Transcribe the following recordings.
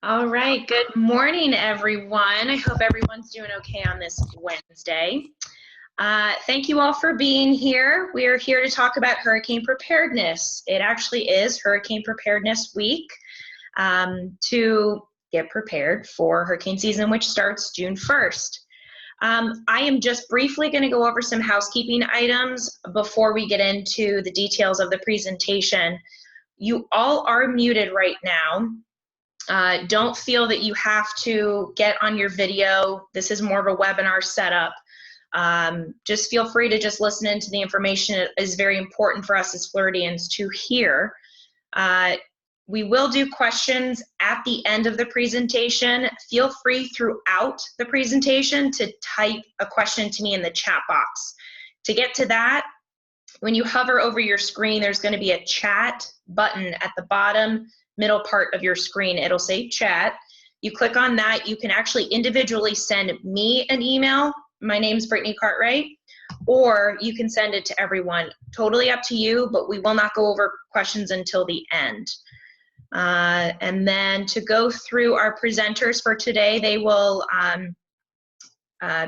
All right, good morning, everyone. I hope everyone's doing okay on this Wednesday. Thank you all for being here. We are here to talk about hurricane preparedness. It actually is Hurricane Preparedness Week to get prepared for hurricane season, which starts June 1st. I am just briefly going to go over some housekeeping items before we get into the details of the presentation. You all are muted right now. Don't feel that you have to get on your video. This is more of a webinar setup. Just feel free to just listen into the information. It is very important for us as Floridians to hear. We will do questions at the end of the presentation. Feel free throughout the presentation to type a question to me in the chat box. To get to that, when you hover over your screen, there's going to be a chat button at the bottom middle part of your screen. It'll say chat. You click on that. You can actually individually send me an email. My name's Brittany Cartwright, or you can send it to everyone. Totally up to you, but we will not go over questions until the end. And then to go through our presenters for today, they will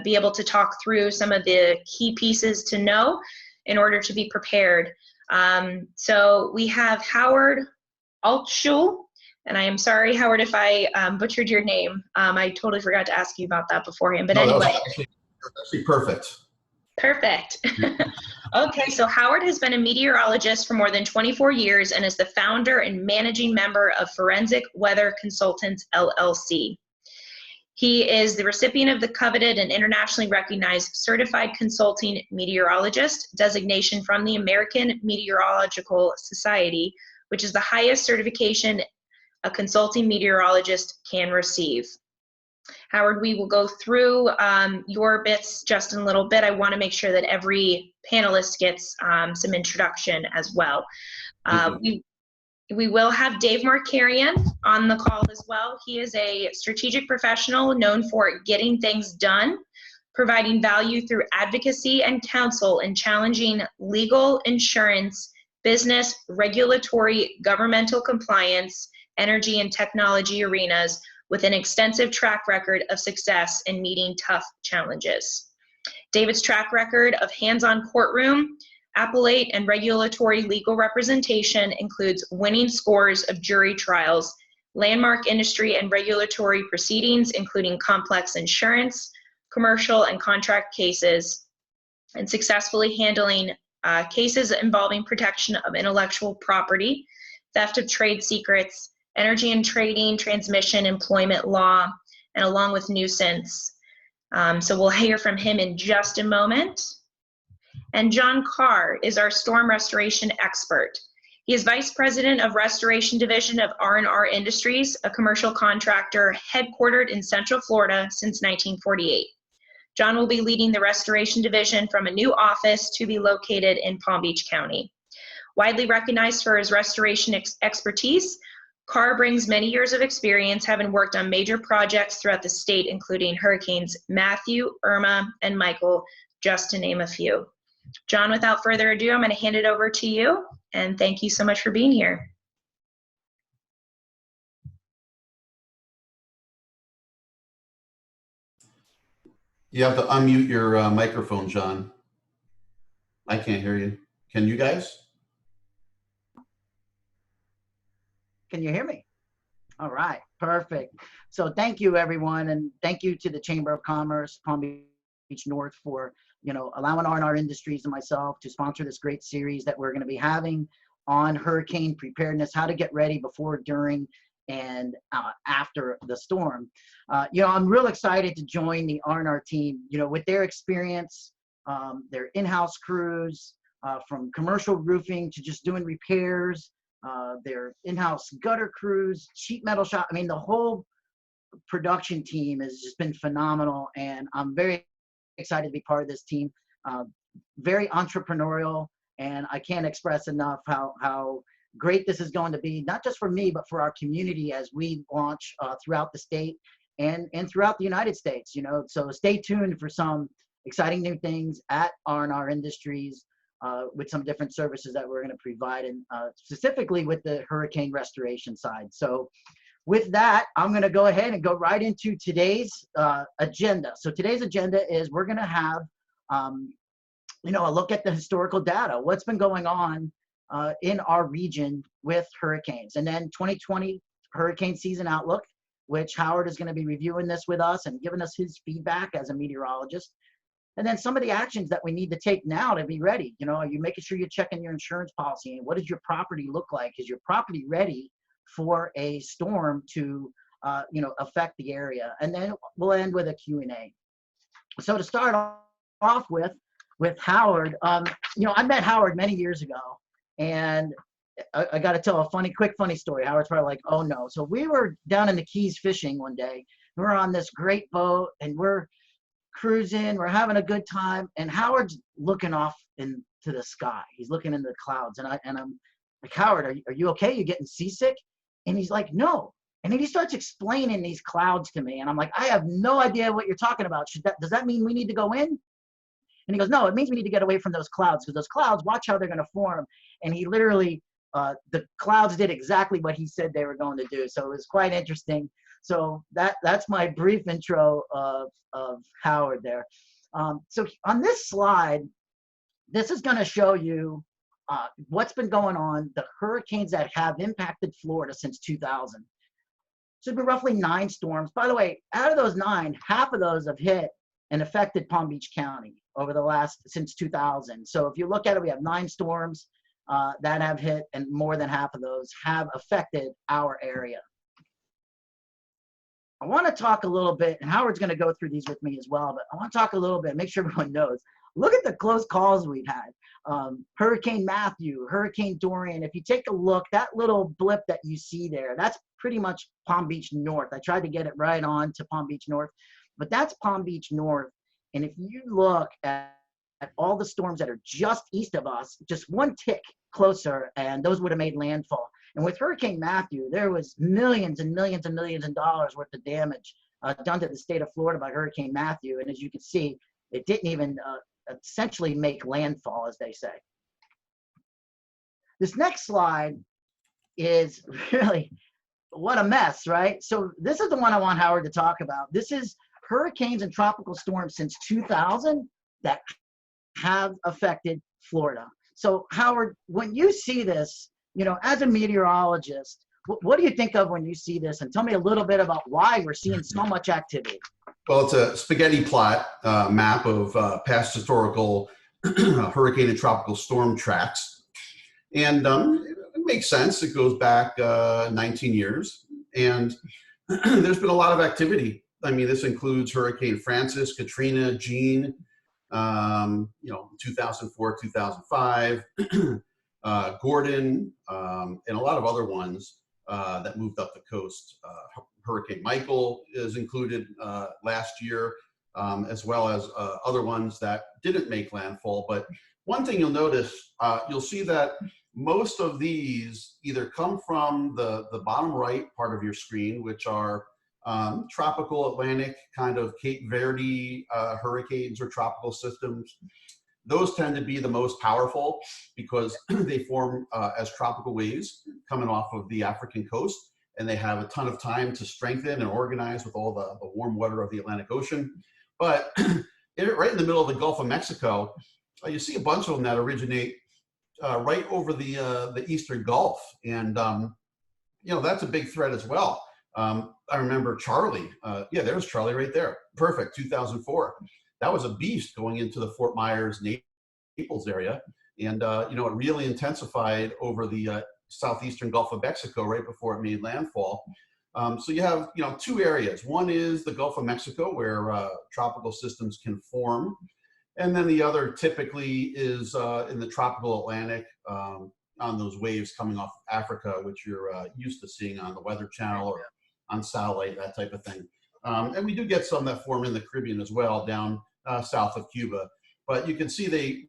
be able to talk through some of the key pieces to know in order to be prepared. So we have Howard Altschule, and I am sorry, Howard, if I butchered your name. I totally forgot to ask you about that beforehand, but no, anyway. That was actually perfect. Perfect. Okay, so Howard has been a meteorologist for more than 24 years and is the founder and managing member of Forensic Weather Consultants, LLC. He is the recipient of the coveted and internationally recognized Certified Consulting Meteorologist designation from the American Meteorological Society, which is the highest certification a consulting meteorologist can receive. Howard, we will go through your bits just in a little bit. I want to make sure that every panelist gets some introduction as well. We will have Dave Markarian on the call as well. He is a strategic professional known for getting things done, providing value through advocacy and counsel in challenging legal, insurance, business, regulatory, governmental compliance, energy, and technology arenas with an extensive track record of success in meeting tough challenges. David's track record of hands-on courtroom, appellate, and regulatory legal representation includes winning scores of jury trials, landmark industry and regulatory proceedings, including complex insurance, commercial, and contract cases, and successfully handling cases involving protection of intellectual property, theft of trade secrets, energy and trading, transmission, employment law, and along with nuisance. So we'll hear from him in just a moment. And John Carr is our storm restoration expert. He is Vice President of Restoration Division of R&R Industries, a commercial contractor headquartered in Central Florida since 1948. John will be leading the restoration division from a new office to be located in Palm Beach County. Widely recognized for his restoration expertise, Carr brings many years of experience, having worked on major projects throughout the state, including Hurricanes Matthew, Irma, and Michael, just to name a few. John, without further ado, I'm going to hand it over to you, and thank you so much for being here. You have to unmute your microphone, John. I can't hear you. Can you guys? Can you hear me? All right, perfect. So thank you, everyone, and thank you to the Chamber of Commerce, Palm Beach North, for allowing R&R Industries and myself to sponsor this great series that we're going to be having on hurricane preparedness, how to get ready before, during, and after the storm. I'm real excited to join the R&R team, with their experience, their in-house crews, from commercial roofing to just doing repairs, their in-house gutter crews, sheet metal shop. I mean, the whole production team has just been phenomenal, and I'm very excited to be part of this team. Very entrepreneurial, and I can't express enough how great this is going to be, not just for me, but for our community as we launch throughout the state and throughout the United States. So stay tuned for some exciting new things at R&R Industries with some different services that we're going to provide, and specifically with the hurricane restoration side. So with that, I'm going to go ahead and go right into today's agenda. So today's agenda is we're going to have, you know, a look at the historical data, what's been going on in our region with hurricanes, and then 2020 hurricane season outlook, which Howard is going to be reviewing this with us and giving us his feedback as a meteorologist. And then some of the actions that we need to take now to be ready. You know, are you making sure you're checking your insurance policy? And what does your property look like? Is your property ready for a storm to, you know, affect the area? And then we'll end with a Q&A. So to start off with Howard, you know, I met Howard many years ago, and I got to tell a quick funny story. Howard's probably like, oh no. So we were down in the Keys fishing one day. We're on this great boat, and we're cruising, we're having a good time, and Howard's looking off into the sky. He's looking into the clouds, and I'm like, Howard, are you okay? You getting seasick? And he's like, no. And then he starts explaining these clouds to me, and I'm like, I have no idea what you're talking about. Does that mean we need to go in? And he goes, no, it means we need to get away from those clouds, because those clouds, watch how they're going to form. And he literally, the clouds did exactly what he said they were going to do. So it was quite interesting. So that's my brief intro of Howard there. So on this slide, this is going to show you what's been going on, the hurricanes that have impacted Florida since 2000. So it's been roughly 9 storms. By the way, out of those 9, half of those have hit and affected Palm Beach County since 2000. So if you look at it, we have 9 storms that have hit, and more than half of those have affected our area. I want to talk a little bit, and Howard's going to go through these with me as well, but I want to talk a little bit, make sure everyone knows. Look at the close calls we've had. Hurricane Matthew, Hurricane Dorian. If you take a look, that little blip that you see there, that's pretty much Palm Beach North. I tried to get it right on to Palm Beach North, but that's Palm Beach North. And if you look at all the storms that are just east of us, just one tick closer, and those would have made landfall. And with Hurricane Matthew, there was millions and millions and millions of dollars worth of damage done to the state of Florida by Hurricane Matthew. And as you can see, it didn't even essentially make landfall, as they say. This next slide is really what a mess, right? So this is the one I want Howard to talk about. This is hurricanes and tropical storms since 2000 that have affected Florida. So Howard, when you see this, you know, as a meteorologist, what do you think of when you see this? And tell me a little bit about why we're seeing so much activity. Well, it's a spaghetti plot map of past historical hurricane and tropical storm tracks. And it makes sense. It goes back 19 years. And there's been a lot of activity. I mean, this includes Hurricane Francis, Katrina, Jean, you know, 2004, 2005, Gordon, and a lot of other ones that moved up the coast. Hurricane Michael is included last year, as well as other ones that didn't make landfall. But one thing you'll notice, you'll see that most of these either come from the bottom right part of your screen, which are tropical Atlantic kind of Cape Verde hurricanes or tropical systems. Those tend to be the most powerful because they form as tropical waves coming off of the African coast, and they have a ton of time to strengthen and organize with all the warm water of the Atlantic Ocean. But right in the middle of the Gulf of Mexico, you see a bunch of them that originate right over the Eastern Gulf. And, you know, that's a big threat as well. I remember Charlie. Yeah, there's Charlie right there. Perfect, 2004. That was a beast going into the Fort Myers, Naples area. And, you know, it really intensified over the southeastern Gulf of Mexico right before it made landfall. So you have, you know, 2 areas. One is the Gulf of Mexico, where tropical systems can form. And then the other typically is in the tropical Atlantic on those waves coming off Africa, which you're used to seeing on the Weather Channel or on satellite, that type of thing. And we do get some that form in the Caribbean as well, down south of Cuba. But you can see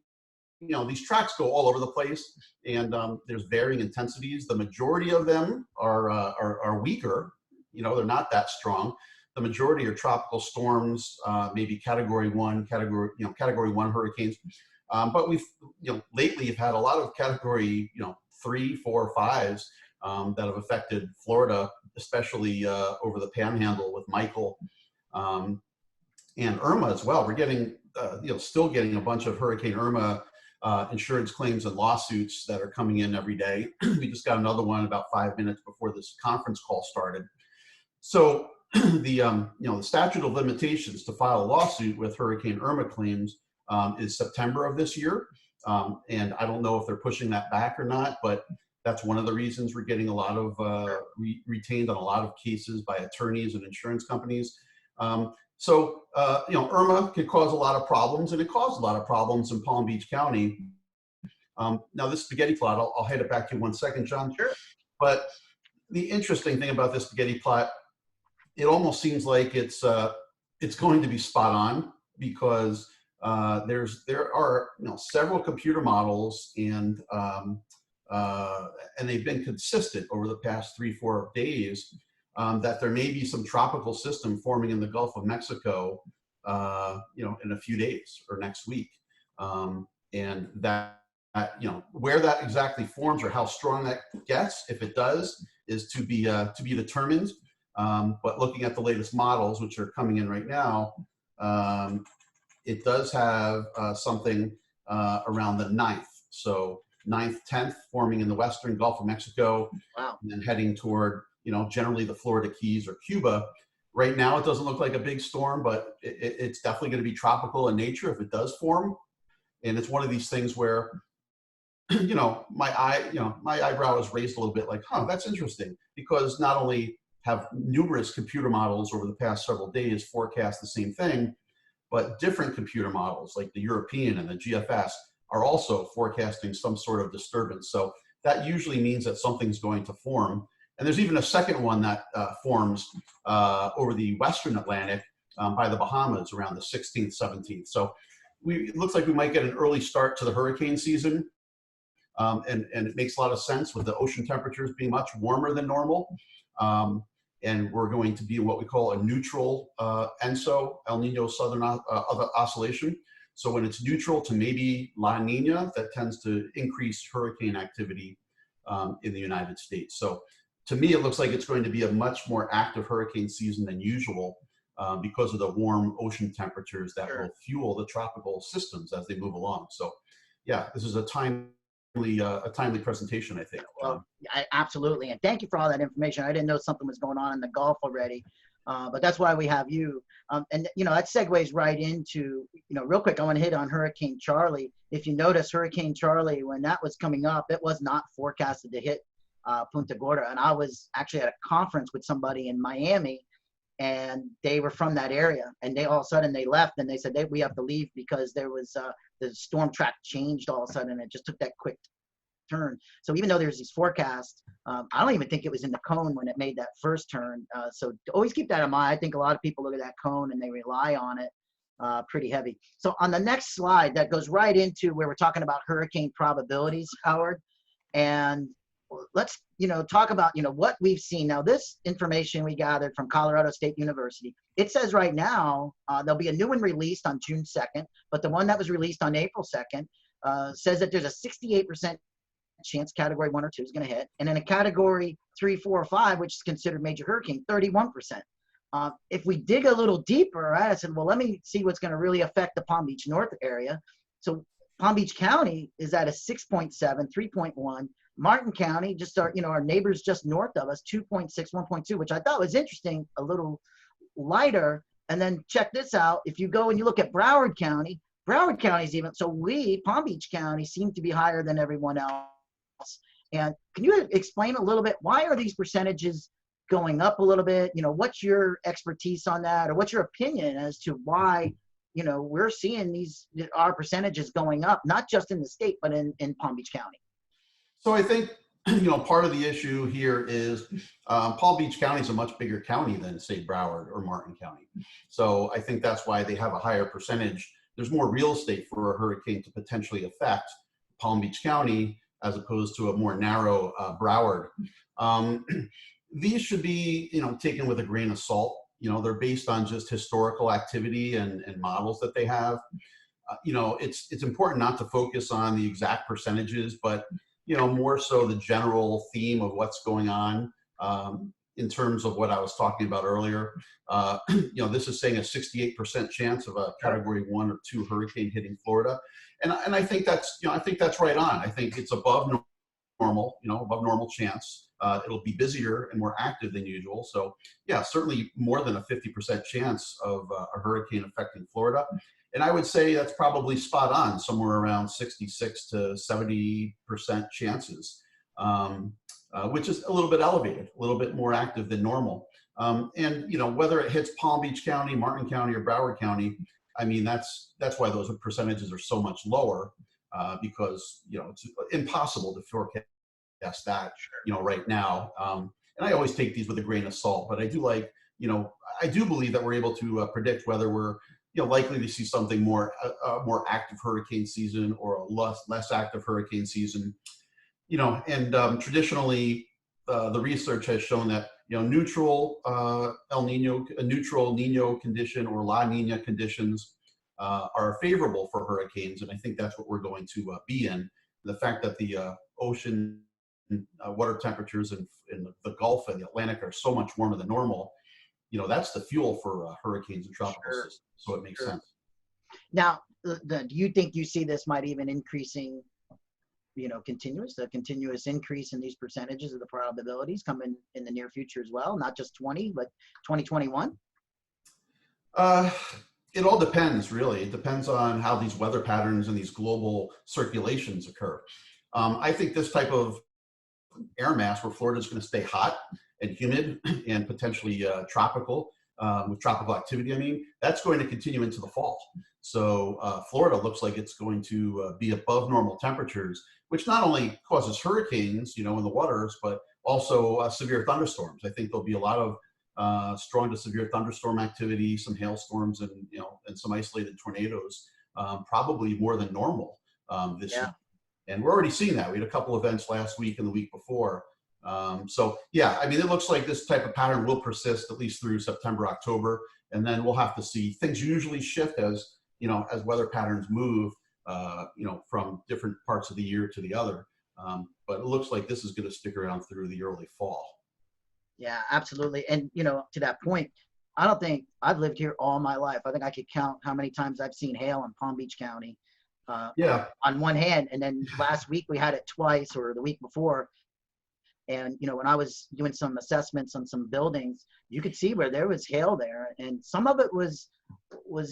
you know, these tracks go all over the place, and there's varying intensities. The majority of them are weaker. You know, they're not that strong. The majority are tropical storms, maybe category 1 hurricanes. But we've, you know, lately have had a lot of category, you know, 3, 4, 5s that have affected Florida especially over the Panhandle with Michael and Irma as well. We're getting, still getting a bunch of Hurricane Irma insurance claims and lawsuits that are coming in every day. We just got another one about 5 minutes before this conference call started. So the statute of limitations to file a lawsuit with Hurricane Irma claims is September of this year. And I don't know if they're pushing that back or not, but that's one of the reasons we're getting a lot of retained on a lot of cases by attorneys and insurance companies. Irma could cause a lot of problems, and it caused a lot of problems in Palm Beach County. Now this spaghetti plot, I'll hand it back to you 1 second, John. Sure. But the interesting thing about this spaghetti plot, it almost seems like it's going to be spot on, because there are several computer models, and they've been consistent over the past 3-4 days that there may be some tropical system forming in the Gulf of Mexico, in a few days or next week, and that where that exactly forms or how strong that gets, if it does, is to be determined. But looking at the latest models, which are coming in right now, it does have something around the 9th. So 9th, 10th forming in the western Gulf of Mexico. Wow. And then heading toward, generally the Florida Keys or Cuba. Right now, it doesn't look like a big storm, but it's definitely going to be tropical in nature if it does form. And it's one of these things where, my eyebrow is raised a little bit, like, that's interesting, because not only have numerous computer models over the past several days forecast the same thing, but different computer models like the European and the GFS are also forecasting some sort of disturbance. So that usually means that something's going to form. And there's even a second one that forms over the Western Atlantic by the Bahamas around the 16th, 17th. So it looks like we might get an early start to the hurricane season. And it makes a lot of sense with the ocean temperatures being much warmer than normal. And we're going to be what we call a neutral ENSO, El Nino Southern Oscillation. So when it's neutral to maybe La Nina, that tends to increase hurricane activity in the United States. So to me, it looks like it's going to be a much more active hurricane season than usual because of the warm ocean temperatures that will fuel the tropical systems as they move along. So yeah, this is a timely presentation, I think. Well, absolutely. And thank you for all that information. I didn't know something was going on in the Gulf already, but that's why we have you. And, that segues right into, real quick, I want to hit on Hurricane Charlie. If you notice, Hurricane Charlie, when that was coming up, it was not forecasted to hit Punta Gorda. And I was actually at a conference with somebody in Miami, and they were from that area, and they all of a sudden they left, and they said we have to leave because there was the storm track changed all of a sudden. It just took that quick turn. So even though there's these forecasts, I don't even think it was in the cone when it made that first turn. So always keep that in mind. I think a lot of people look at that cone and they rely on it pretty heavy. So on the next slide, that goes right into where we're talking about hurricane probabilities, Howard. And let's, talk about, what we've seen. Now, this information we gathered from Colorado State University, it says right now, there'll be a new one released on June 2nd, but the one that was released on April 2nd says that there's a 68% chance category 1 or 2 is going to hit. And in a category 3, 4, or 5, which is considered major hurricane, 31%. If we dig a little deeper, right, I said, well, let me see what's going to really affect the Palm Beach North area. So Palm Beach County is at a 6.7, 3.1. Martin County, just our neighbors just north of us, 2.6, 1.2, which I thought was interesting, a little lighter. And then check this out. If you go and you look at Broward County is even, so Palm Beach County, seem to be higher than everyone else. And can you explain a little bit, why are these percentages going up a little bit? What's your expertise on that, or what's your opinion as to why, we're seeing our percentages going up, not just in the state, but in Palm Beach County? So I think, part of the issue here is Palm Beach County is a much bigger county than, say, Broward or Martin County. So I think that's why they have a higher percentage. There's more real estate for a hurricane to potentially affect Palm Beach County as opposed to a more narrow Broward. These should be, taken with a grain of salt. They're based on just historical activity and models that they have. It's important not to focus on the exact percentages, but more so the general theme of what's going on. in terms of what I was talking about earlier. You know, this is saying a 68% chance of a Category 1 or 2 hurricane hitting Florida, and I think that's, you know, I think that's right on. I think it's above normal, you know, above normal chance. It'll be busier and more active than usual. So yeah, certainly more than a 50% chance of a hurricane affecting Florida. And I would say that's probably spot on, somewhere around 66 to 70% chances, which is a little bit elevated, a little bit more active than normal. And you know, whether it hits Palm Beach County, Martin County, or Broward County, I mean, that's why those percentages are so much lower, because, you know, it's impossible to forecast that, you know, right now. And I always take these with a grain of salt, but I do like, you know, I do believe that we're able to predict whether we're, you know, likely to see something more, more active hurricane season or a less active hurricane season, you know. And traditionally, the research has shown that, you know, neutral neutral Nino condition or La Nina conditions are favorable for hurricanes, and I think that's what we're going to be in. The fact that the ocean water temperatures in the Gulf and the Atlantic are so much warmer than normal, you know, that's the fuel for hurricanes and tropical systems. So it makes sense. Now, do you think you see this might even increasing, you know, the continuous increase in these percentages of the probabilities coming in the near future as well? Not just 20, but 2021? It all depends, really. It depends on how these weather patterns and these global circulations occur. I think this type of air mass where Florida is going to stay hot and humid and potentially tropical, with tropical activity, I mean, that's going to continue into the fall. So Florida looks like it's going to be above normal temperatures, which not only causes hurricanes, you know, in the waters, but also severe thunderstorms. I think there'll be a lot of strong to severe thunderstorm activity, some hailstorms, and, you know, and some isolated tornadoes, probably more than normal this year. And we're already seeing that. We had a couple events last week and the week before. So yeah, I mean, it looks like this type of pattern will persist at least through September, October, and then we'll have to see. Things usually shift as, you know, as weather patterns move, you know, from different parts of the year to the other. But it looks like this is going to stick around through the early fall. Yeah, absolutely. And, you know, to that point, I don't think I've lived here all my life. I think I could count how many times I've seen hail in Palm Beach County. On one hand, and then last week we had it twice, or the week before. And, you know, when I was doing some assessments on some buildings, you could see where there was hail there, and some of it was,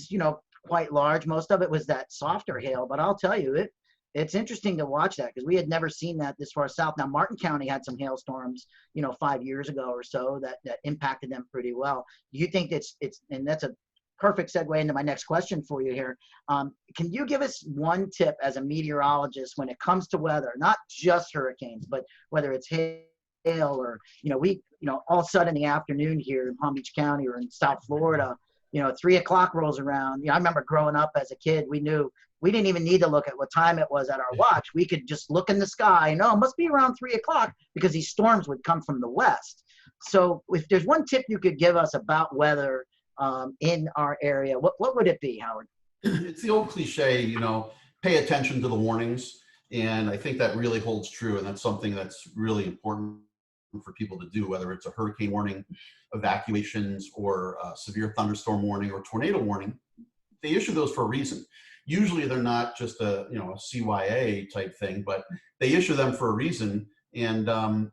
you know, quite large. Most of it was that softer hail, but I'll tell you, it's interesting to watch that because we had never seen that this far south. Now, Martin County had some hailstorms, you know, 5 years ago or so that impacted them pretty well. Do you think and that's a perfect segue into my next question for you here. Can you give us one tip as a meteorologist when it comes to weather, not just hurricanes, but whether it's hail or, you know, all of a sudden in the afternoon here in Palm Beach County or in South Florida, you know, 3 o'clock rolls around. You know, I remember growing up as a kid, we knew we didn't even need to look at what time it was at our watch. We could just look in the sky and, oh, it must be around 3 o'clock because these storms would come from the west. So if there's one tip you could give us about weather in our area, what would it be, Howard? It's the old cliche, you know, pay attention to the warnings. And I think that really holds true. And that's something that's really important for people to do, whether it's a hurricane warning, evacuations, or a severe thunderstorm warning or tornado warning. They issue those for a reason. Usually they're not just a CYA type thing, but they issue them for a reason. And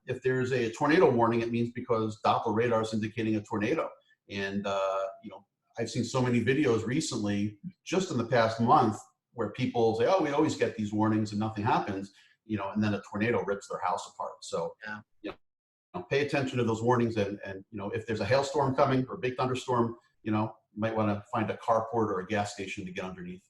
if there's a tornado warning, it means because Doppler radar is indicating a tornado. And, you know, I've seen so many videos recently, just in the past month, where people say, oh, we always get these warnings and nothing happens, you know, and then a tornado rips their house apart. So, you know, pay attention to those warnings. And, you know, if there's a hailstorm coming or a big thunderstorm, you know, you might want to find a carport or a gas station to get underneath.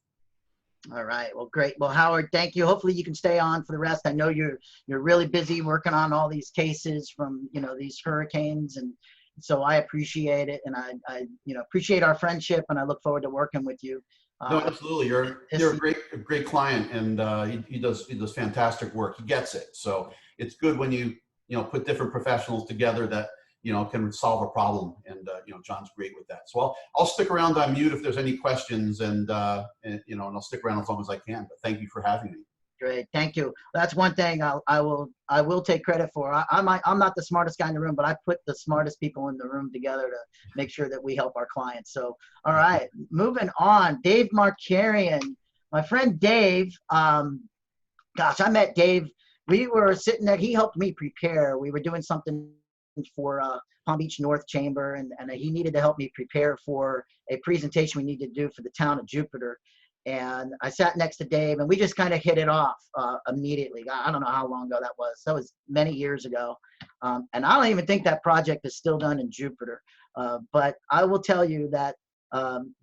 All right. Well, great. Well, Howard, thank you. Hopefully you can stay on for the rest. I know you're really busy working on all these cases from, you know, these hurricanes, and so I appreciate it, and I you know, appreciate our friendship, and I look forward to working with you. No, absolutely. You're a great client, and he does fantastic work. He gets it. So it's good when you know, put different professionals together that, you know, can solve a problem, and you know, John's great with that. So I'll stick around on mute if there's any questions, and you know, and I'll stick around as long as I can. But thank you for having me. Great, thank you. That's one thing I will take credit for. I'm not the smartest guy in the room, but I put the smartest people in the room together to make sure that we help our clients. So, all right, moving on. Dave Markarian, my friend Dave. Gosh, I met Dave. We were sitting there. He helped me prepare. We were doing something for Palm Beach North Chamber, and he needed to help me prepare for a presentation we needed to do for the town of Jupiter. And I sat next to Dave, and we just kind of hit it off immediately. I don't know how long ago that was. That was many years ago. And I don't even think that project is still done in Jupiter. But I will tell you that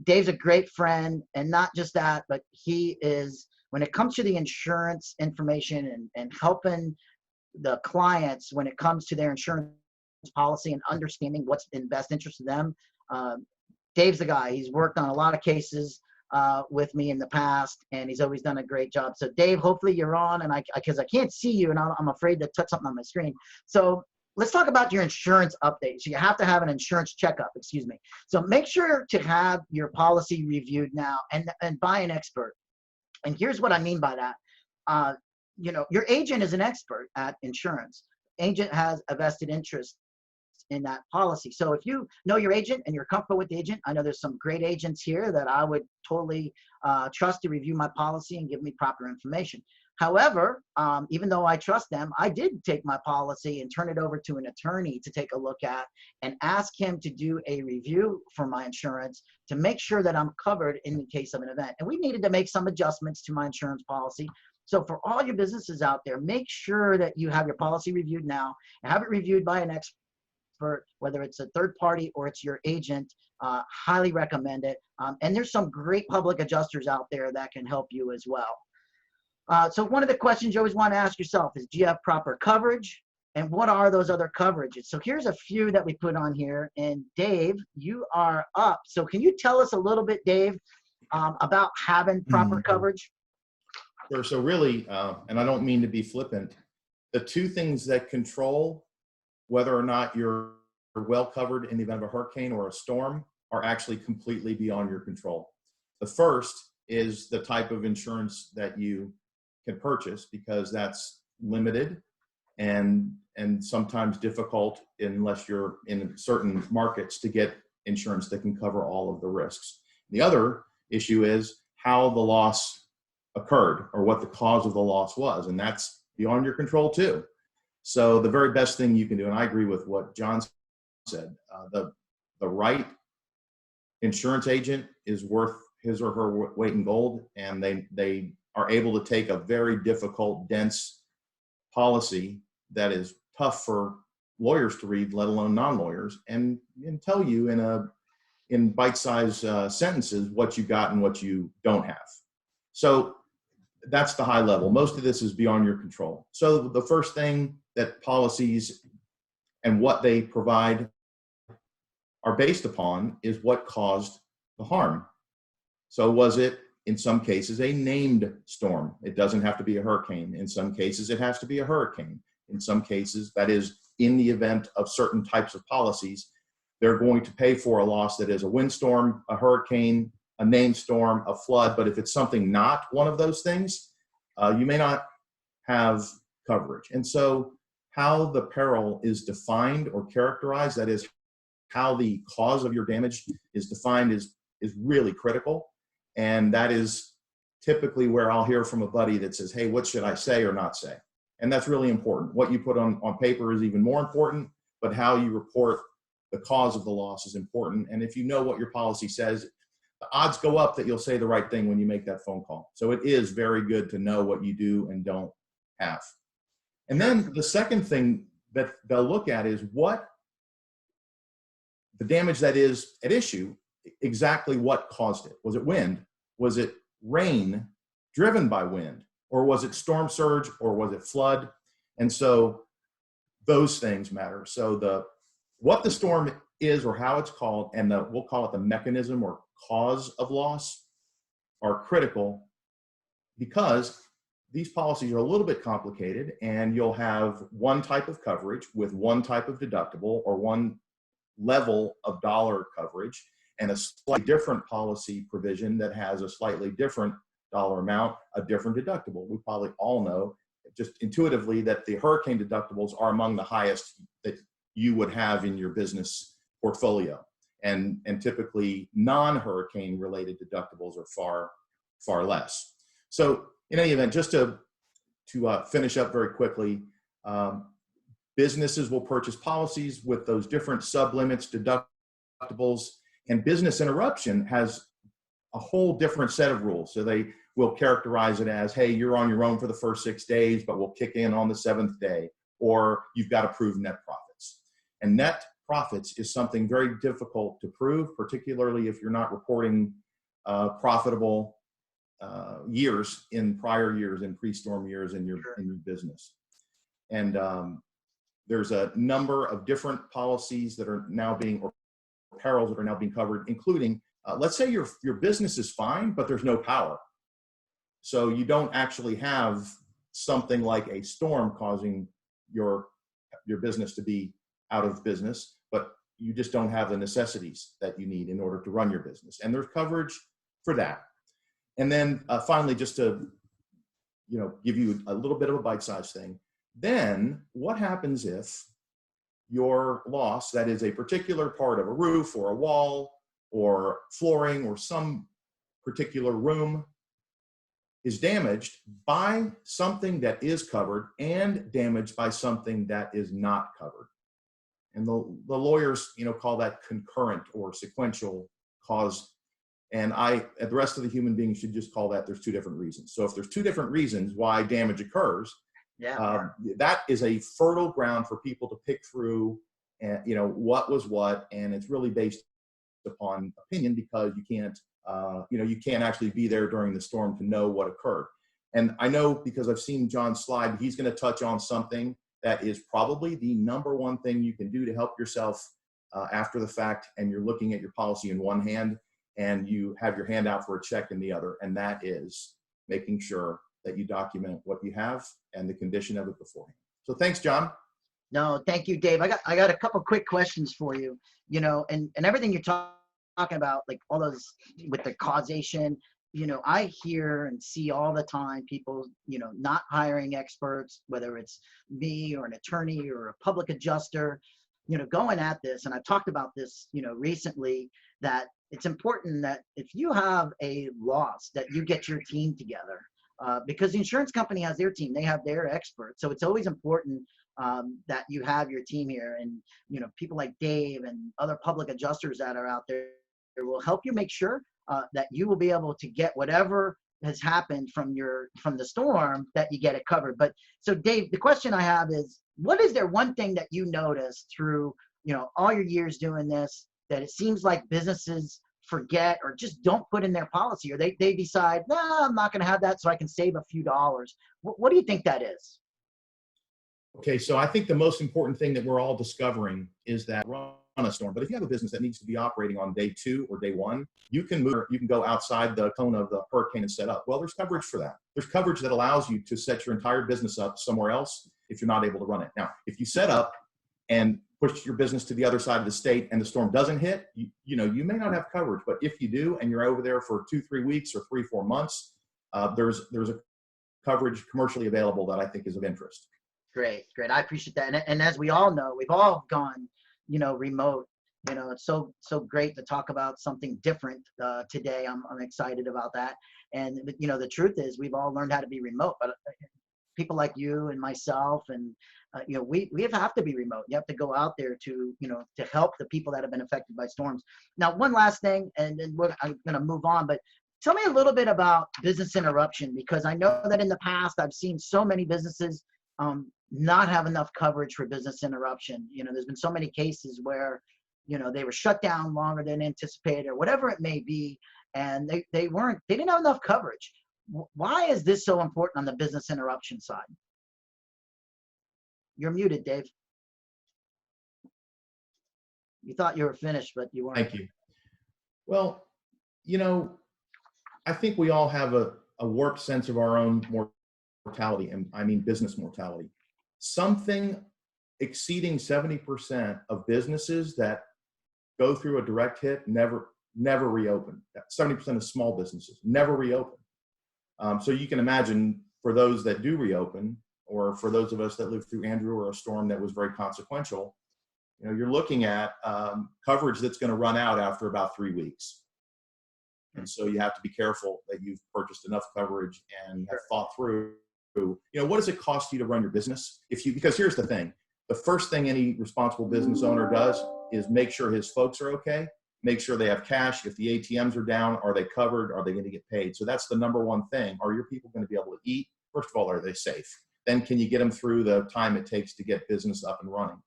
Dave's a great friend, and not just that, but he is, when it comes to the insurance information and helping the clients when it comes to their insurance policy and understanding what's in best interest of them, Dave's the guy. He's worked on a lot of cases with me in the past, and he's always done a great job. So Dave, hopefully you're on, and because I can't see you, and I'm afraid to touch something on my screen. So let's talk about your insurance update. So you have to have an insurance checkup, excuse me. So make sure to have your policy reviewed now and by an expert. And here's what I mean by that. You know, your agent is an expert at insurance. Agent has a vested interest in that policy. So if you know your agent and you're comfortable with the agent, I know there's some great agents here that I would totally trust to review my policy and give me proper information. However, even though I trust them, I did take my policy and turn it over to an attorney to take a look at and ask him to do a review for my insurance to make sure that I'm covered in the case of an event. And we needed to make some adjustments to my insurance policy. So for all your businesses out there, make sure that you have your policy reviewed now and have it reviewed by an expert, whether it's a third party or it's your agent. Highly recommend it. And there's some great public adjusters out there that can help you as well. So one of the questions you always want to ask yourself is, do you have proper coverage? And what are those other coverages? So here's a few that we put on here. And Dave, you are up. So can you tell us a little bit, Dave, about having proper coverage? Sure. So really, and I don't mean to be flippant, the two things that control whether or not you're well covered in the event of a hurricane or a storm are actually completely beyond your control. The first is the type of insurance that you can purchase, because that's limited and sometimes difficult unless you're in certain markets to get insurance that can cover all of the risks. The other issue is how the loss occurred or what the cause of the loss was, and that's beyond your control too. So the very best thing you can do, and I agree with what John said, the right insurance agent is worth his or her weight in gold, and they are able to take a very difficult, dense policy that is tough for lawyers to read, let alone non-lawyers, and tell you in bite-sized sentences what you got and what you don't have. So that's the high level. Most of this is beyond your control. So the first thing that policies and what they provide are based upon is what caused the harm. So was it, in some cases, a named storm? It doesn't have to be a hurricane. In some cases, it has to be a hurricane. In some cases, that is, in the event of certain types of policies, they're going to pay for a loss that is a windstorm, a hurricane, a named storm, a flood. But if it's something not one of those things, you may not have coverage. And so how the peril is defined or characterized, that is, how the cause of your damage is defined, is really critical. And that is typically where I'll hear from a buddy that says, hey, what should I say or not say? And that's really important. What you put on paper is even more important, but how you report the cause of the loss is important. And if you know what your policy says, the odds go up that you'll say the right thing when you make that phone call. So it is very good to know what you do and don't have. And then the second thing that they'll look at is what the damage that is at issue, exactly what caused it. Was it wind? Was it rain driven by wind? Or was it storm surge? Or was it flood? And so those things matter. So what the storm is or how it's called, and we'll call it the mechanism or cause of loss, are critical, because these policies are a little bit complicated, and you'll have one type of coverage with one type of deductible or one level of dollar coverage, and a slightly different policy provision that has a slightly different dollar amount, a different deductible. We probably all know just intuitively that the hurricane deductibles are among the highest that you would have in your business portfolio. And typically non-hurricane related deductibles are far less. So in any event, just to finish up very quickly, businesses will purchase policies with those different sublimits, deductibles, and business interruption has a whole different set of rules. So they will characterize it as, hey, you're on your own for the first 6 days, but we'll kick in on the 7th day, or you've got to prove net profits. And net profits is something very difficult to prove, particularly if you're not reporting profitable years in prior years, in pre-storm years in your business. And there's a number of different policies that are now being, or perils that are now being covered, including, let's say your business is fine, but there's no power. So you don't actually have something like a storm causing your business to be out of business, but you just don't have the necessities that you need in order to run your business. And there's coverage for that. And then finally, just to give you a little bit of a bite-sized thing, then what happens if your loss, that is a particular part of a roof or a wall or flooring or some particular room, is damaged by something that is covered and damaged by something that is not covered? And the lawyers, call that concurrent or sequential cause. And the rest of the human beings should just call that there's two different reasons. So if there's two different reasons why damage occurs, that is a fertile ground for people to pick through, what was what, and it's really based upon opinion because you can't actually be there during the storm to know what occurred. And I know because I've seen John's slide, he's going to touch on something that is probably the number one thing you can do to help yourself after the fact, and you're looking at your policy in one hand and you have your hand out for a check in the other, and that is making sure that you document what you have and the condition of it beforehand. So thanks, John. No, thank you, Dave. I got a couple quick questions for you, and everything you're talking about, like all those with the causation, I hear and see all the time people, not hiring experts, whether it's me or an attorney or a public adjuster, going at this. And I've talked about this, recently, that it's important that if you have a loss, that you get your team together. Because the insurance company has their team, they have their experts. So it's always important that you have your team here, and people like Dave and other public adjusters that are out there will help you make sure that you will be able to get whatever has happened from the storm, that you get it covered. But so Dave, the question I have is, what is there one thing that you noticed through all your years doing this that it seems like businesses forget or just don't put in their policy, or they decide, nah, I'm not going to have that so I can save a few dollars? What do you think that is? Okay, so I think the most important thing that we're all discovering is that run a storm. But if you have a business that needs to be operating on day 2 or day 1, you can go outside the cone of the hurricane and set up. Well, there's coverage for that. There's coverage that allows you to set your entire business up somewhere else if you're not able to run it. Now, if you set up and push your business to the other side of the state and the storm doesn't hit, you may not have coverage. But if you do, and you're over there for 2-3 weeks or 3-4 months, there's a coverage commercially available that I think is of interest. Great. I appreciate that. And as we all know, we've all gone, remote. It's so great to talk about something different today. I'm excited about that. And the truth is, we've all learned how to be remote. But people like you and myself, and we have to be remote. You have to go out there to to help the people that have been affected by storms. Now, one last thing, and then I'm going to move on. But tell me a little bit about business interruption, because I know that in the past I've seen so many businesses not have enough coverage for business interruption. There's been so many cases where, they were shut down longer than anticipated or whatever it may be, and they didn't have enough coverage. Why is this so important on the business interruption side? You're muted, Dave. You thought you were finished, but you weren't. Thank you. Well, I think we all have a warped sense of our own mortality, and I mean business mortality. Something exceeding 70% of businesses that go through a direct hit never reopen. 70% of small businesses never reopen. So you can imagine for those that do reopen, or for those of us that lived through Andrew or a storm that was very consequential, you know, you're looking at coverage that's going to run out after about 3 weeks. And so you have to be careful that you've purchased enough coverage and have thought through, you know, what does it cost you to run your business? Because here's the thing, the first thing any responsible business owner does is make sure his folks are okay, make sure they have cash. If the ATMs are down, are they covered? Are they going to get paid? So that's the number one thing. Are your people going to be able to eat? First of all, are they safe? Then can you get them through the time it takes to get business up and running?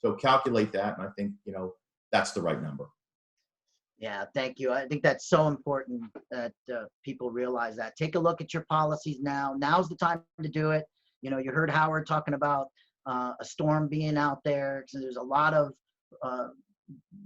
So calculate that. And I think, you know, that's the right number. Yeah, thank you. I think that's so important that people realize that. Take a look at your policies now. Now's the time to do it. You know, you heard Howard talking about a storm being out there. So there's a lot of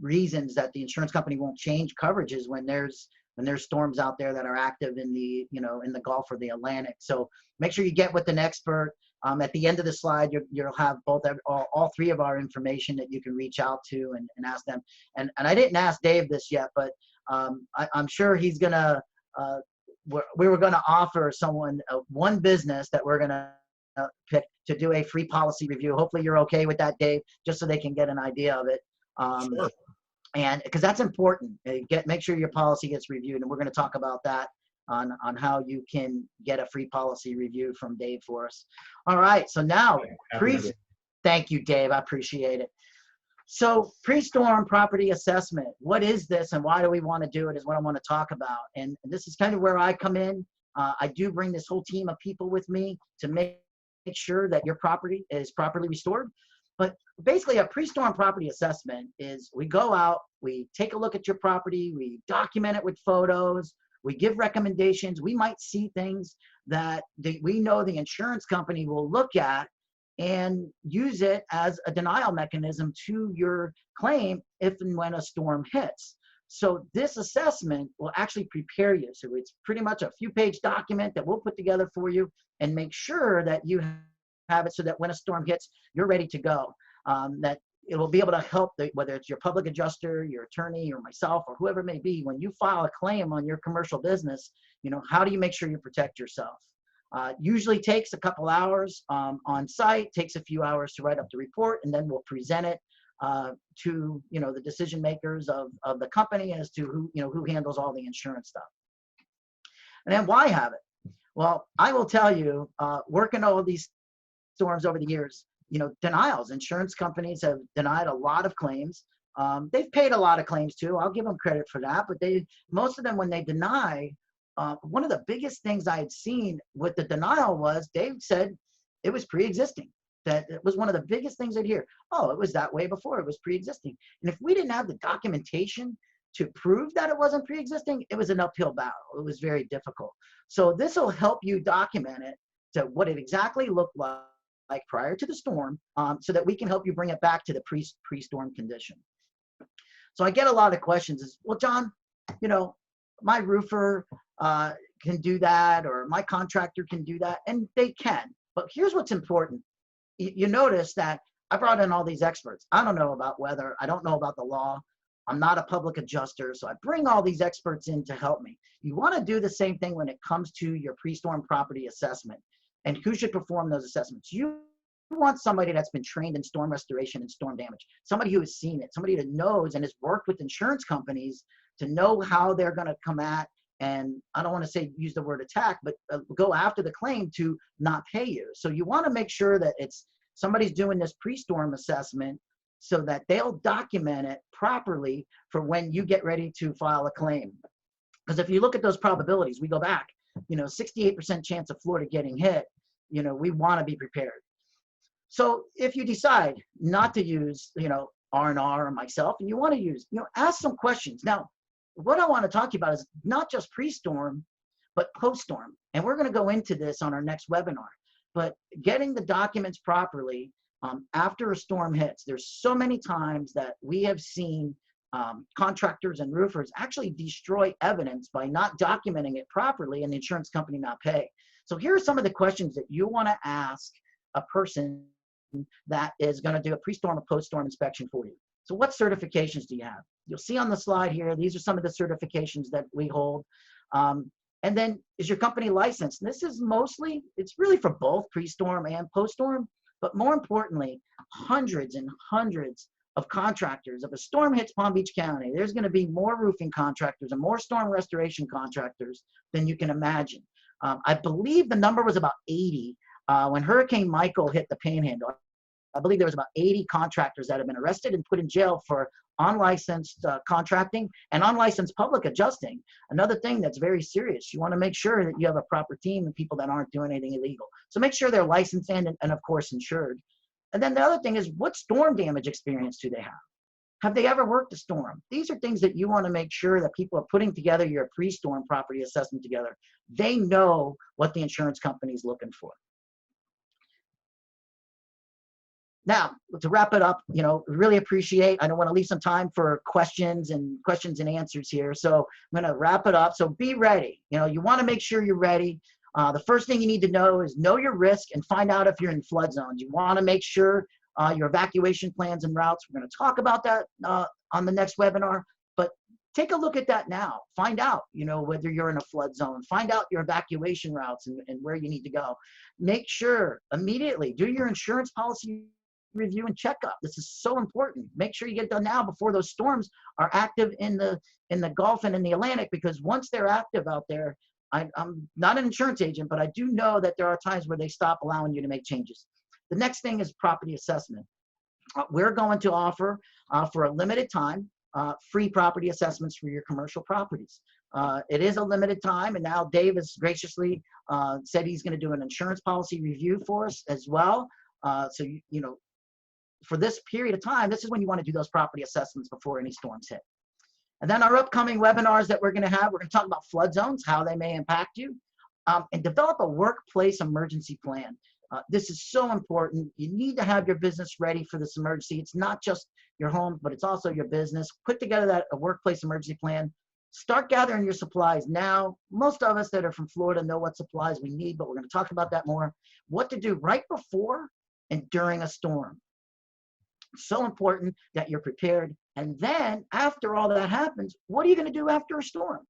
reasons that the insurance company won't change coverages when there's storms out there that are active in the, you know, in the Gulf or the Atlantic. So make sure you get with an expert. At the end of the slide, you'll have all three of our information that you can reach out to and ask them. And I didn't ask Dave this yet, but I'm sure he's gonna. We were gonna offer someone one business that we're gonna pick to do a free policy review. Hopefully, you're okay with that, Dave, just so they can get an idea of it. Sure. And because that's important, make sure your policy gets reviewed, and we're going to talk about that on how you can get a free policy review from Dave for us. All right, so now, thank you, Dave, I appreciate it. So pre-storm property assessment, what is this and why do we want to do it is what I want to talk about. And this is kind of where I come in. I do bring this whole team of people with me to make sure that your property is properly restored. But basically a pre-storm property assessment is we go out, we take a look at your property, we document it with photos, we give recommendations. We might see things that we know the insurance company will look at and use it as a denial mechanism to your claim if and when a storm hits. So this assessment will actually prepare you. So it's pretty much a few-page document that we'll put together for you and make sure that you have it so that when a storm hits, you're ready to go. That it will be able to help, whether it's your public adjuster, your attorney, or myself, or whoever it may be, when you file a claim on your commercial business, you know, how do you make sure you protect yourself? Usually takes a couple hours on site, takes a few hours to write up the report, and then we'll present it to, you know, the decision makers of the company as to who, you know, who handles all the insurance stuff. And then why have it? Well, I will tell you, working all these storms over the years, you know, denials. Insurance companies have denied a lot of claims. They've paid a lot of claims too. I'll give them credit for that. But most of them, when they deny, one of the biggest things I had seen with the denial was Dave said it was pre-existing. That it was one of the biggest things I'd hear. Oh, it was that way before. It was pre-existing. And if we didn't have the documentation to prove that it wasn't pre-existing, it was an uphill battle. It was very difficult. So this will help you document it to what it exactly looked like prior to the storm, so that we can help you bring it back to the pre-storm condition. So I get a lot of questions is, well, John, you know, my roofer can do that, or my contractor can do that, and they can. But here's what's important. You notice that I brought in all these experts. I don't know about weather. I don't know about the law. I'm not a public adjuster, so I bring all these experts in to help me. You want to do the same thing when it comes to your pre-storm property assessment. And who should perform those assessments? You want somebody that's been trained in storm restoration and storm damage, somebody who has seen it, somebody that knows and has worked with insurance companies to know how they're going to come at, and I don't want to say use the word attack, but go after the claim to not pay you. So you want to make sure that it's somebody's doing this pre-storm assessment so that they'll document it properly for when you get ready to file a claim. Because if you look at those probabilities, we go back, you know, 68% chance of Florida getting hit, you know, we want to be prepared. So if you decide not to use, you know, R&R or myself, and you want to use, you know, ask some questions. Now, what I want to talk to you about is not just pre-storm, but post-storm. And we're going to go into this on our next webinar. But getting the documents properly after a storm hits, there's so many times that we have seen contractors and roofers actually destroy evidence by not documenting it properly and the insurance company not pay. So here are some of the questions that you want to ask a person that is going to do a pre-storm or post-storm inspection for you. So what certifications do you have? You'll see on the slide here, these are some of the certifications that we hold. And then, is your company licensed? And this is mostly, it's really for both pre-storm and post-storm, but more importantly, hundreds and hundreds of contractors. If a storm hits Palm Beach County, there's going to be more roofing contractors and more storm restoration contractors than you can imagine. I believe the number was about 80 when Hurricane Michael hit the Panhandle. I believe there was about 80 contractors that have been arrested and put in jail for unlicensed contracting and unlicensed public adjusting. Another thing that's very serious. You want to make sure that you have a proper team and people that aren't doing anything illegal. So make sure they're licensed and of course insured. And then the other thing is, what storm damage experience do they have? Have they ever worked a storm? These are things that you want to make sure that people are putting together your pre-storm property assessment together. They know what the insurance company is looking for. Now, to wrap it up, really appreciate, I don't want to leave some time for questions and answers here. So I'm going to wrap it up. So be ready. You want to make sure you're ready. The first thing you need to know is know your risk and find out if you're in flood zones. You want to make sure your evacuation plans and routes. We're going to talk about that on the next webinar, but take a look at that now. Find out, whether you're in a flood zone. Find out your evacuation routes and where you need to go. Make sure immediately, do your insurance policy review and checkup. This is so important. Make sure you get it done now before those storms are active in the Gulf and in the Atlantic, because once they're active out there, I'm not an insurance agent, but I do know that there are times where they stop allowing you to make changes. The next thing is property assessment. We're going to offer for a limited time free property assessments for your commercial properties. It is a limited time, and now Dave has graciously said he's going to do an insurance policy review for us as well. So for this period of time, this is when you want to do those property assessments before any storms hit. And then our upcoming webinars that we're going to have, we're going to talk about flood zones, how they may impact you, and develop a workplace emergency plan. This is so important. You need to have your business ready for this emergency. It's not just your home, but it's also your business. Put together a workplace emergency plan. Start gathering your supplies now. Most of us that are from Florida know what supplies we need, but we're going to talk about that more. What to do right before and during a storm. So important that you're prepared. And then after all that happens, what are you going to do after a storm?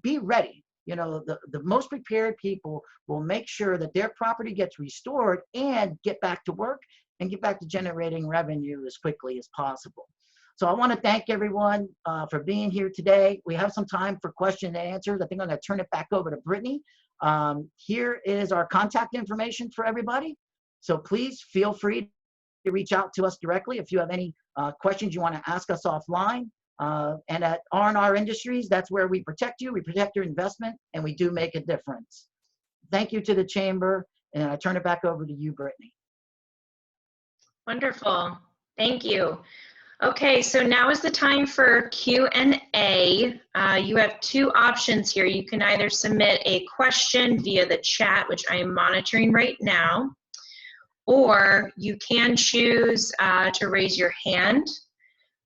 Be ready. The most prepared people will make sure that their property gets restored and get back to work and get back to generating revenue as quickly as possible. So I want to thank everyone for being here today. We have some time for questions and answers. I think I'm going to turn it back over to Brittany. Here is our contact information for everybody. So please feel free to reach out to us directly if you have any questions you want to ask us offline. And at R&R Industries, that's where we protect you, we protect your investment, and we do make a difference. Thank you to the Chamber, and I turn it back over to you, Brittany. Wonderful. Thank you. Okay, so now is the time for Q&A. You have two options here. You can either submit a question via the chat, which I am monitoring right now, or you can choose to raise your hand,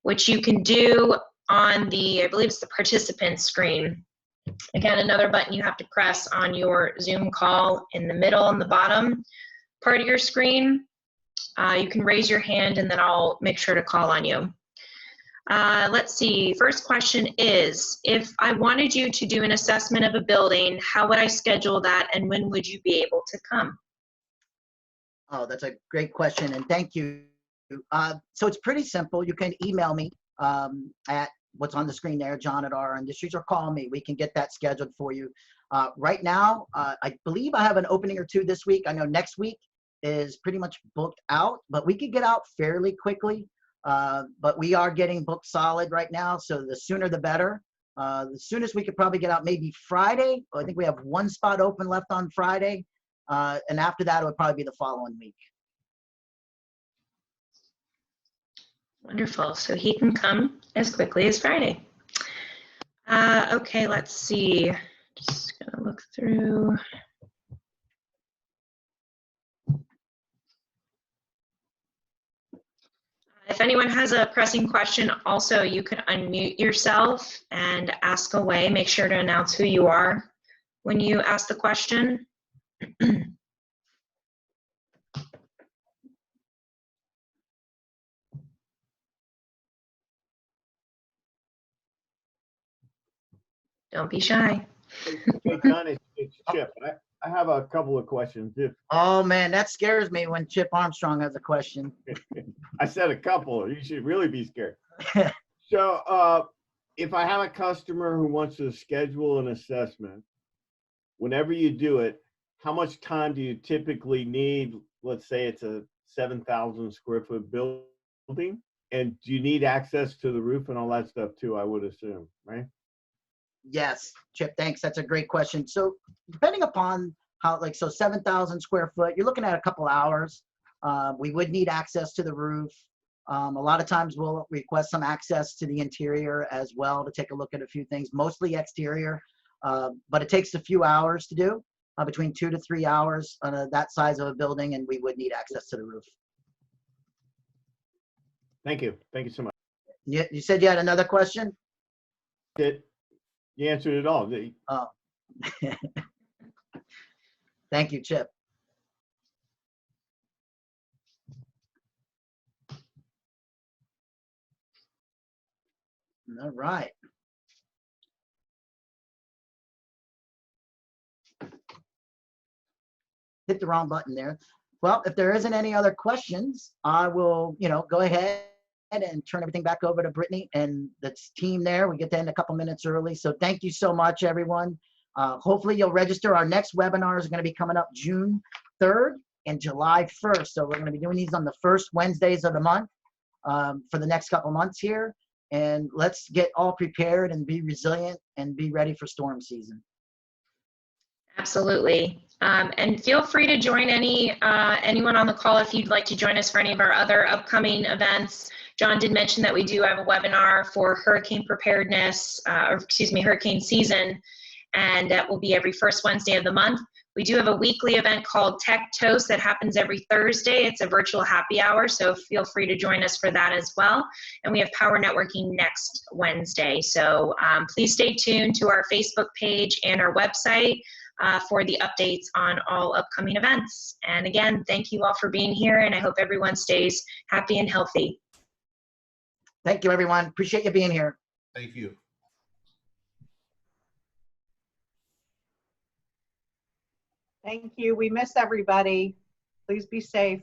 which you can do on the, I believe it's the participant screen. Again, another button you have to press on your Zoom call in the middle and the bottom part of your screen. You can raise your hand and then I'll make sure to call on you. Let's see, first question is, if I wanted you to do an assessment of a building, how would I schedule that and when would you be able to come? Oh, that's a great question, and thank you. So it's pretty simple. You can email me at what's on the screen there, John at R Industries, or call me. We can get that scheduled for you. Right now, I believe I have an opening or two this week. I know next week is pretty much booked out, but we could get out fairly quickly. But we are getting booked solid right now, so the sooner the better. The soonest we could probably get out maybe Friday. I think we have one spot open left on Friday. And after that, it would probably be the following week. Wonderful. So he can come as quickly as Friday. Okay, let's see. Just gonna look through. If anyone has a pressing question, also you can unmute yourself and ask away. Make sure to announce who you are when you ask the question. Don't be shy. Hey, John, it's Chip. I have a couple of questions. Oh man, that scares me when Chip Armstrong has a question. I said a couple. You should really be scared. So if I have a customer who wants to schedule an assessment, whenever you do it, how much time do you typically need? Let's say it's a 7,000 square foot building. And do you need access to the roof and all that stuff too, I would assume, right? Yes, Chip, thanks. That's a great question. So depending upon how, like, so 7,000 square foot, you're looking at a couple hours. We would need access to the roof. A lot of times we'll request some access to the interior as well to take a look at a few things, mostly exterior, but it takes a few hours to do, between 2 to 3 hours on that size of a building, and we would need access to the roof. Thank you. Thank you so much. You said you had another question? You answered it all. Oh. Thank you, Chip. All right. Hit the wrong button there. Well, if there isn't any other questions, I will, go ahead and turn everything back over to Brittany and the team there. We get to end a couple minutes early. So thank you so much, everyone. Hopefully you'll register. Our next webinars are going to be coming up June 3rd and July 1st. So we're going to be doing these on the first Wednesdays of the month for the next couple months here. And let's get all prepared and be resilient and be ready for storm season. Absolutely. And feel free to join anyone on the call if you'd like to join us for any of our other upcoming events. John did mention that we do have a webinar for hurricane preparedness, hurricane season, and that will be every first Wednesday of the month. We do have a weekly event called Tech Toast that happens every Thursday. It's a virtual happy hour, so feel free to join us for that as well. And we have Power Networking next Wednesday. So please stay tuned to our Facebook page and our website for the updates on all upcoming events. And again, thank you all for being here, and I hope everyone stays happy and healthy. Thank you, everyone. Appreciate you being here. Thank you. Thank you. We miss everybody. Please be safe.